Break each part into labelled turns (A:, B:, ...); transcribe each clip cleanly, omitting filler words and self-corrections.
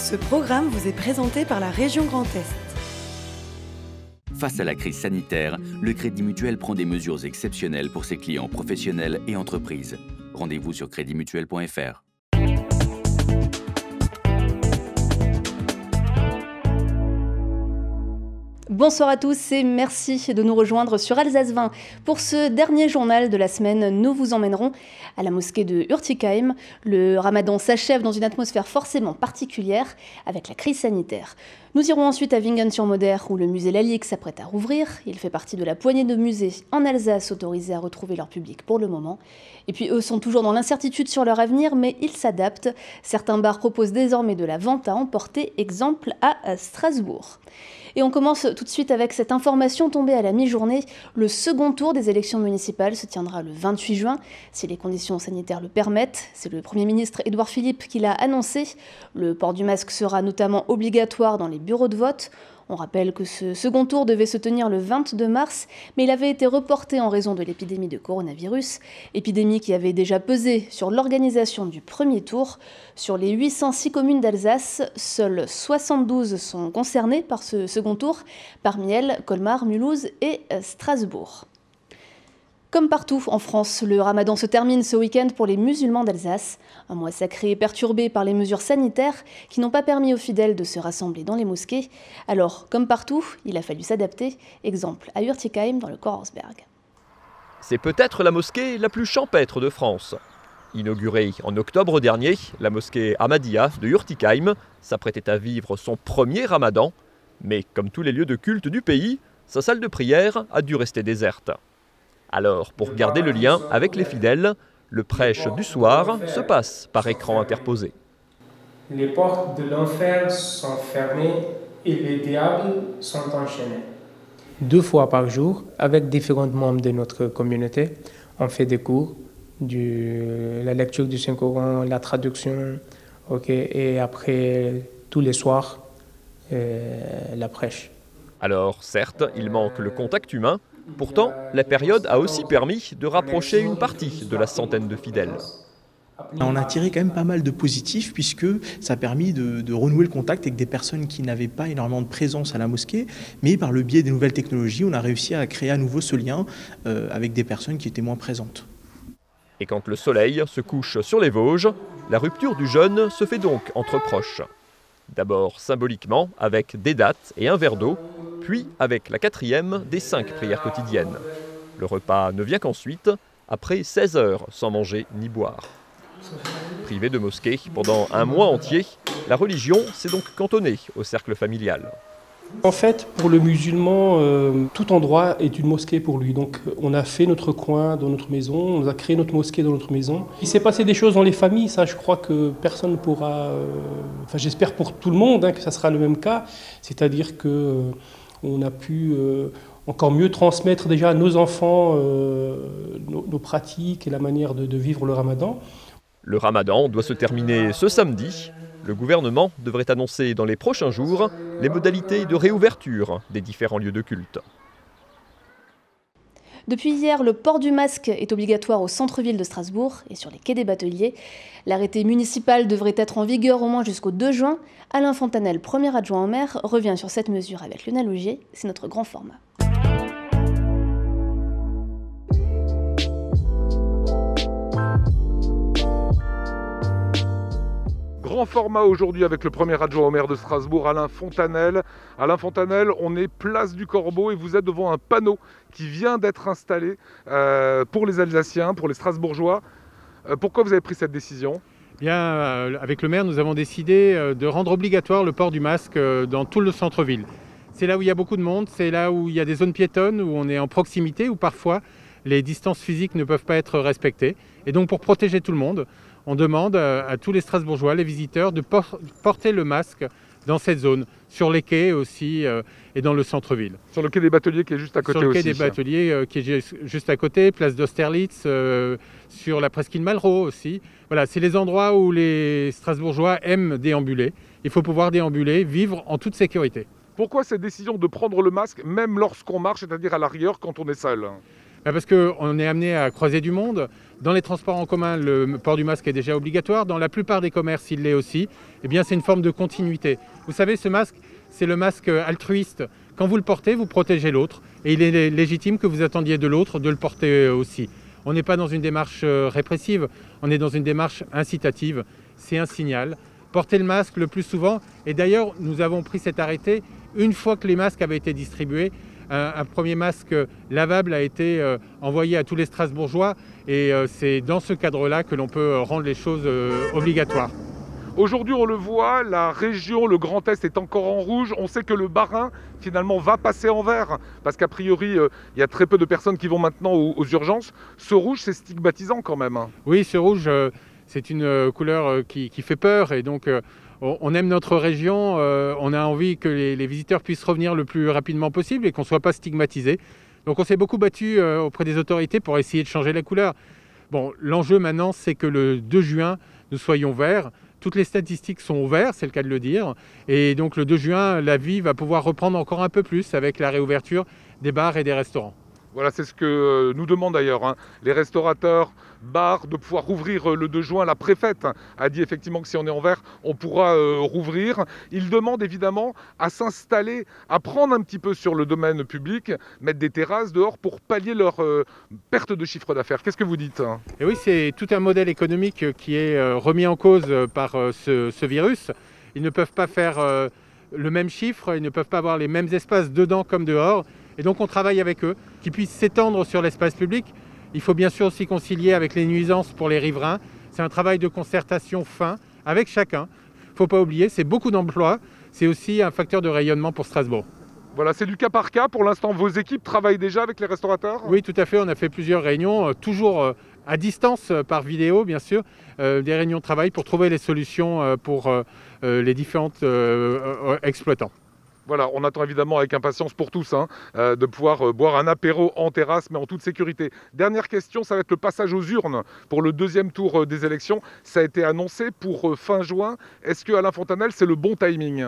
A: Ce programme vous est présenté par la région Grand Est.
B: Face à la crise sanitaire, le Crédit Mutuel prend des mesures exceptionnelles pour ses clients professionnels et entreprises. Rendez-vous sur creditmutuel.fr.
C: Bonsoir à tous et merci de nous rejoindre sur Alsace 20. Pour ce dernier journal de la semaine, nous vous emmènerons à la mosquée de Hurtigheim. Le ramadan s'achève dans une atmosphère forcément particulière avec la crise sanitaire. Nous irons ensuite à Wengen-sur-Moder où le musée Lalique s'apprête à rouvrir. Il fait partie de la poignée de musées en Alsace autorisés à retrouver leur public pour le moment. Et puis eux sont toujours dans l'incertitude sur leur avenir, mais ils s'adaptent. Certains bars proposent désormais de la vente à emporter, exemple à Strasbourg. Et on commence tout de suite avec cette information tombée à la mi-journée. Le second tour des élections municipales se tiendra le 28 juin, si les conditions sanitaires le permettent. C'est le Premier ministre Édouard Philippe qui l'a annoncé. Le port du masque sera notamment obligatoire dans les bureaux de vote. On rappelle que ce second tour devait se tenir le 22 mars, mais il avait été reporté en raison de l'épidémie de coronavirus, épidémie qui avait déjà pesé sur l'organisation du premier tour. Sur les 806 communes d'Alsace, seules 72 sont concernées par ce second tour, parmi elles Colmar, Mulhouse et Strasbourg. Comme partout en France, le ramadan se termine ce week-end pour les musulmans d'Alsace. Un mois sacré et perturbé par les mesures sanitaires qui n'ont pas permis aux fidèles de se rassembler dans les mosquées. Alors, comme partout, il a fallu s'adapter. Exemple à Hurtigheim dans le Korsberg.
D: C'est peut-être la mosquée la plus champêtre de France. Inaugurée en octobre dernier, la mosquée Ahmadiyya de Hurtigheim s'apprêtait à vivre son premier ramadan. Mais comme tous les lieux de culte du pays, sa salle de prière a dû rester déserte. Alors, pour garder le lien avec les fidèles, le prêche du soir se passe par écran interposé.
E: Les portes de l'enfer sont fermées et les diables sont enchaînés. 2 fois par jour, avec différents membres de notre communauté, on fait des cours, la lecture du Saint-Coran, la traduction, et après, tous les soirs, la prêche.
D: Alors, certes, il manque le contact humain. Pourtant, la période a aussi permis de rapprocher une partie de la centaine de fidèles.
F: On a tiré quand même pas mal de positifs puisque ça a permis de renouer le contact avec des personnes qui n'avaient pas énormément de présence à la mosquée, mais par le biais des nouvelles technologies, on a réussi à créer à nouveau ce lien avec des personnes qui étaient moins présentes.
D: Et quand le soleil se couche sur les Vosges, la rupture du jeûne se fait donc entre proches. D'abord symboliquement avec des dates et un verre d'eau, puis avec la 4e des 5 prières quotidiennes. Le repas ne vient qu'ensuite, après 16 heures sans manger ni boire. Privé de mosquée pendant un mois entier, la religion s'est donc cantonnée au cercle familial.
G: En fait, pour le musulman, tout endroit est une mosquée pour lui. Donc on a fait notre coin dans notre maison, on a créé notre mosquée dans notre maison. Il s'est passé des choses dans les familles, ça je crois que personne ne pourra... j'espère pour tout le monde que ça sera le même cas. C'est-à-dire que on a pu encore mieux transmettre déjà à nos enfants nos pratiques et la manière de vivre le ramadan.
D: Le ramadan doit se terminer ce samedi. Le gouvernement devrait annoncer dans les prochains jours les modalités de réouverture des différents lieux de culte.
C: Depuis hier, le port du masque est obligatoire au centre-ville de Strasbourg et sur les quais des bateliers. L'arrêté municipal devrait être en vigueur au moins jusqu'au 2 juin. Alain Fontanel, premier adjoint au maire, revient sur cette mesure avec Lionel Augier. C'est notre grand format.
H: Grand format aujourd'hui avec le premier adjoint au maire de Strasbourg, Alain Fontanel. Alain Fontanel, on est place du Corbeau et vous êtes devant un panneau qui vient d'être installé pour les Alsaciens, pour les Strasbourgeois. Pourquoi vous avez pris cette décision ?
I: Avec le maire, nous avons décidé de rendre obligatoire le port du masque dans tout le centre-ville. C'est là où il y a beaucoup de monde, c'est là où il y a des zones piétonnes, où on est en proximité, où parfois les distances physiques ne peuvent pas être respectées. Et donc pour protéger tout le monde, on demande à tous les Strasbourgeois, les visiteurs, de porter le masque dans cette zone, sur les quais aussi et dans le centre-ville.
H: Sur le quai des Bateliers qui est juste à côté aussi.
I: Sur le quai des Bateliers qui est juste à côté, place d'Austerlitz, sur la presqu'île Malraux aussi. Voilà, c'est les endroits où les Strasbourgeois aiment déambuler. Il faut pouvoir déambuler, vivre en toute sécurité.
H: Pourquoi cette décision de prendre le masque, même lorsqu'on marche, c'est-à-dire à l'arrière quand on est seul ?
I: Parce qu'on est amené à croiser du monde, Dans les transports en commun, le port du masque est déjà obligatoire. Dans la plupart des commerces, il l'est aussi. Eh bien, c'est une forme de continuité. Vous savez, ce masque, c'est le masque altruiste. Quand vous le portez, vous protégez l'autre. Et il est légitime que vous attendiez de l'autre de le porter aussi. On n'est pas dans une démarche répressive, on est dans une démarche incitative. C'est un signal. Portez le masque le plus souvent. Et d'ailleurs, nous avons pris cet arrêté une fois que les masques avaient été distribués. Un premier masque lavable a été envoyé à tous les Strasbourgeois. Et c'est dans ce cadre-là que l'on peut rendre les choses obligatoires.
H: Aujourd'hui, on le voit, la région, le Grand Est est encore en rouge. On sait que le Bas-Rhin, finalement, va passer en vert. Parce qu'a priori, il y a très peu de personnes qui vont maintenant aux urgences. Ce rouge, c'est stigmatisant quand même.
I: Oui, ce rouge, c'est une couleur qui fait peur. Et donc, on aime notre région. On a envie que les visiteurs puissent revenir le plus rapidement possible et qu'on ne soit pas stigmatisés. Donc, on s'est beaucoup battu auprès des autorités pour essayer de changer la couleur. Bon, l'enjeu maintenant, c'est que le 2 juin, nous soyons verts. Toutes les statistiques sont au vert, c'est le cas de le dire. Et donc le 2 juin, la vie va pouvoir reprendre encore un peu plus avec la réouverture des bars et des restaurants.
H: Voilà, c'est ce que nous demandent d'ailleurs les restaurateurs, bars, de pouvoir rouvrir le 2 juin. La préfète a dit effectivement que si on est en vert, on pourra rouvrir. Ils demandent évidemment à s'installer, à prendre un petit peu sur le domaine public, mettre des terrasses dehors pour pallier leur perte de chiffre d'affaires. Qu'est-ce que vous dites?
I: Et oui, c'est tout un modèle économique qui est remis en cause par ce virus. Ils ne peuvent pas faire le même chiffre, ils ne peuvent pas avoir les mêmes espaces dedans comme dehors. Et donc on travaille avec eux, qu'ils puissent s'étendre sur l'espace public. Il faut bien sûr aussi concilier avec les nuisances pour les riverains. C'est un travail de concertation fin avec chacun. Il ne faut pas oublier, c'est beaucoup d'emplois, c'est aussi un facteur de rayonnement pour Strasbourg.
H: Voilà, c'est du cas par cas. Pour l'instant, vos équipes travaillent déjà avec les restaurateurs?
I: Oui, tout à fait. On a fait plusieurs réunions, toujours à distance, par vidéo, bien sûr. Des réunions de travail pour trouver les solutions pour les différents exploitants.
H: Voilà, on attend évidemment avec impatience pour tous de pouvoir boire un apéro en terrasse, mais en toute sécurité. Dernière question, ça va être le passage aux urnes pour le deuxième tour des élections. Ça a été annoncé pour fin juin. Est-ce que Alain Fontanelle, c'est le bon timing?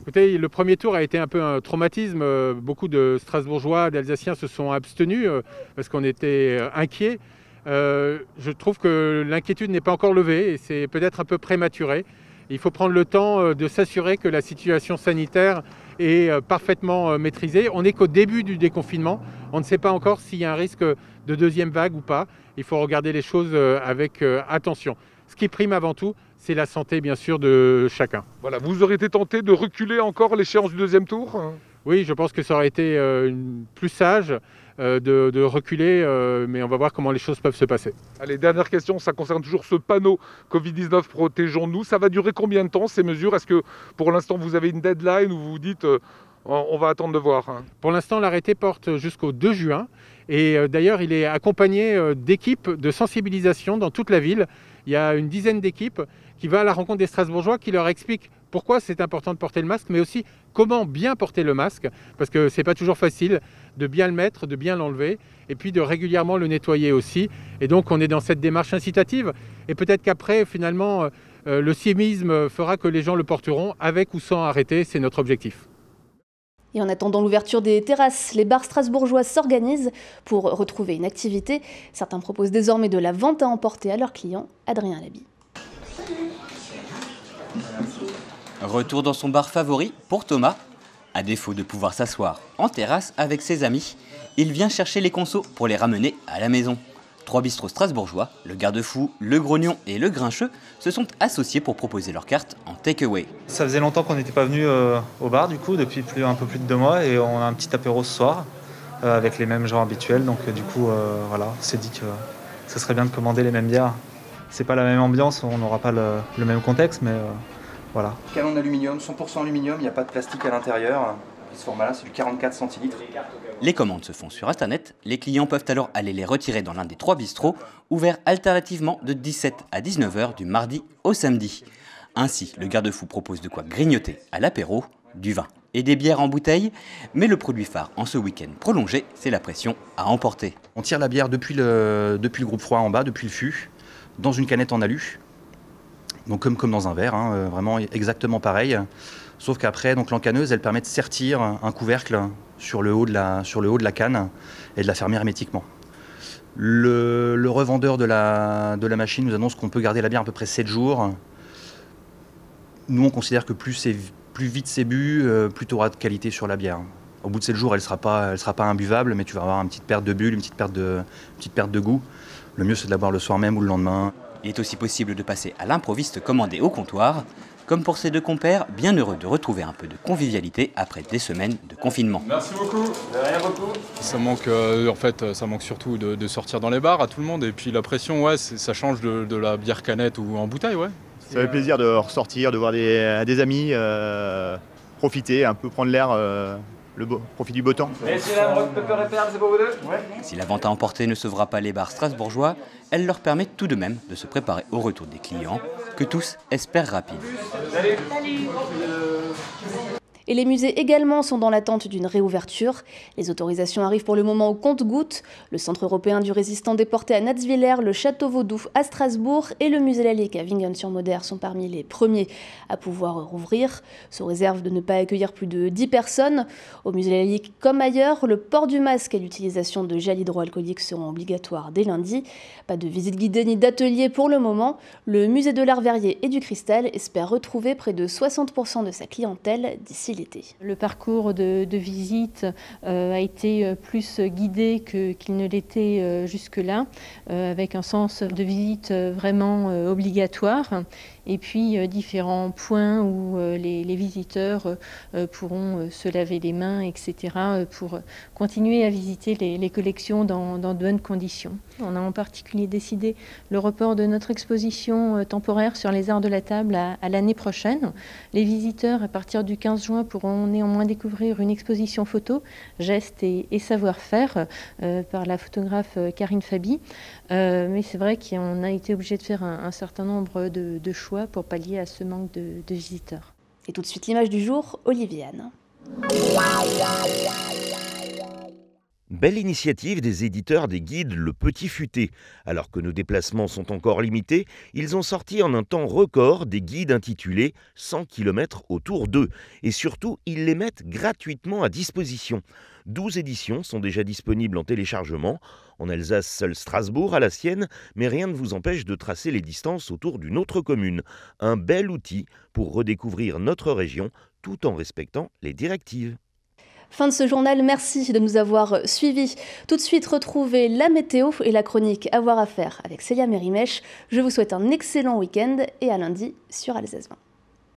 I: Écoutez, le premier tour a été un peu un traumatisme. Beaucoup de Strasbourgeois, d'Alsaciens se sont abstenus parce qu'on était inquiets. Je trouve que l'inquiétude n'est pas encore levée et c'est peut-être un peu prématuré. Il faut prendre le temps de s'assurer que la situation sanitaire est parfaitement maîtrisée. On n'est qu'au début du déconfinement. On ne sait pas encore s'il y a un risque de deuxième vague ou pas. Il faut regarder les choses avec attention. Ce qui prime avant tout, c'est la santé, bien sûr, de chacun.
H: Voilà, vous aurez été tenté de reculer encore l'échéance du deuxième tour?
I: Oui, je pense que ça aurait été plus sage de reculer, mais on va voir comment les choses peuvent se passer.
H: Allez, dernière question, ça concerne toujours ce panneau Covid-19 protégeons-nous. Ça va durer combien de temps ces mesures? Est-ce que pour l'instant vous avez une deadline ou vous vous dites on va attendre de voir?
I: Pour l'instant, l'arrêté porte jusqu'au 2 juin et d'ailleurs il est accompagné d'équipes de sensibilisation dans toute la ville. Il y a une dizaine d'équipes qui vont à la rencontre des Strasbourgeois qui leur expliquent pourquoi c'est important de porter le masque, mais aussi comment bien porter le masque, parce que c'est pas toujours facile de bien le mettre, de bien l'enlever, et puis de régulièrement le nettoyer aussi. Et donc on est dans cette démarche incitative, et peut-être qu'après, finalement, le civisme fera que les gens le porteront, avec ou sans arrêter, c'est notre objectif.
C: Et en attendant l'ouverture des terrasses, les bars strasbourgeois s'organisent pour retrouver une activité. Certains proposent désormais de la vente à emporter à leurs clients. Adrien Labi.
J: Retour dans son bar favori pour Thomas. À défaut de pouvoir s'asseoir en terrasse avec ses amis, il vient chercher les consos pour les ramener à la maison. 3 bistrots strasbourgeois, le Garde-Fou, le Grognon et le Grincheux, se sont associés pour proposer leur carte en take-away.
K: Ça faisait longtemps qu'on n'était pas venu au bar, du coup, depuis un peu plus de 2 mois, et on a un petit apéro ce soir avec les mêmes gens habituels. Donc du coup, voilà, on s'est dit que ça serait bien de commander les mêmes bières. C'est pas la même ambiance, on n'aura pas le même contexte, mais voilà.
L: Canon aluminium, 100% aluminium, il n'y a pas de plastique à l'intérieur. Ce format-là, c'est du 44 centilitres.
J: Les commandes se font sur Internet. Les clients peuvent alors aller les retirer dans l'un des 3 bistrots, ouverts alternativement de 17 à 19h du mardi au samedi. Ainsi, le Garde-Fou propose de quoi grignoter à l'apéro, du vin et des bières en bouteille. Mais le produit phare en ce week-end prolongé, c'est la pression à emporter.
M: On tire la bière depuis le groupe froid en bas, depuis le fût, dans une canette en alu. Donc comme dans un verre, vraiment exactement pareil. Sauf qu'après, l'encaneuse, elle permet de sertir un couvercle sur le haut de la canne et de la fermer hermétiquement. Le revendeur de la machine nous annonce qu'on peut garder la bière à peu près 7 jours. Nous, on considère que plus vite c'est bu, plus tu auras de qualité sur la bière. Au bout de 7 jours, elle sera pas imbuvable, mais tu vas avoir une petite perte de bulle, une petite perte de goût. Le mieux, c'est de la boire le soir même ou le lendemain.
J: Il est aussi possible de passer à l'improviste commandé au comptoir, comme pour ces deux compères, bien heureux de retrouver un peu de convivialité après des semaines de confinement.
H: Merci beaucoup. De rien beaucoup.
N: Ça manque, ça manque surtout de sortir dans les bars à tout le monde. Et puis la pression, ouais, ça change de la bière canette ou en bouteille, ouais.
O: Ça fait plaisir de ressortir, de voir des amis, profiter, un peu prendre l'air, profit du beau temps.
L: Messieurs, la rock pepper et perles, c'est pour vous deux? Ouais.
J: Si la vente à emporter ne sauvera pas les bars strasbourgeois, elle leur permet tout de même de se préparer au retour des clients, que tous espèrent rapide.
L: Salut.
C: Et les musées également sont dans l'attente d'une réouverture. Les autorisations arrivent pour le moment au compte-gouttes. Le Centre européen du résistant déporté à Natzwiller, le Château Vaudou à Strasbourg et le Musée Lalique à Wingen-sur-Moder sont parmi les premiers à pouvoir rouvrir, sous réserve de ne pas accueillir plus de 10 personnes. Au Musée Lalique comme ailleurs, le port du masque et l'utilisation de gel hydroalcoolique seront obligatoires dès lundi. Pas de visite guidée ni d'atelier pour le moment. Le Musée de l'Art Verrier et du Cristal espère retrouver près de 60% de sa clientèle d'ici l'été.
P: Le parcours de visite a été plus guidé qu'il ne l'était jusque-là, avec un sens de visite vraiment obligatoire. Et puis différents points où les visiteurs pourront se laver les mains, etc., pour continuer à visiter les collections dans de bonnes conditions. On a en particulier décidé le report de notre exposition temporaire sur les arts de la table à l'année prochaine. Les visiteurs, à partir du 15 juin, pourront néanmoins découvrir une exposition photo, gestes et savoir-faire par la photographe Karine Fabi. Mais c'est vrai qu'on a été obligé de faire un certain nombre de choix pour pallier à ce manque de visiteurs.
C: Et tout de suite l'image du jour, Oliviane.
Q: Belle initiative des éditeurs des guides Le Petit Futé. Alors que nos déplacements sont encore limités, ils ont sorti en un temps record des guides intitulés 100 km autour d'eux. Et surtout, ils les mettent gratuitement à disposition. 12 éditions sont déjà disponibles en téléchargement. En Alsace, seul Strasbourg a la sienne, mais rien ne vous empêche de tracer les distances autour d'une autre commune. Un bel outil pour redécouvrir notre région tout en respectant les directives.
C: Fin de ce journal, merci de nous avoir suivis. Tout de suite, retrouvez la météo et la chronique Avoir à faire avec Célia Mérimèche. Je vous souhaite un excellent week-end et à lundi sur Alsace 20.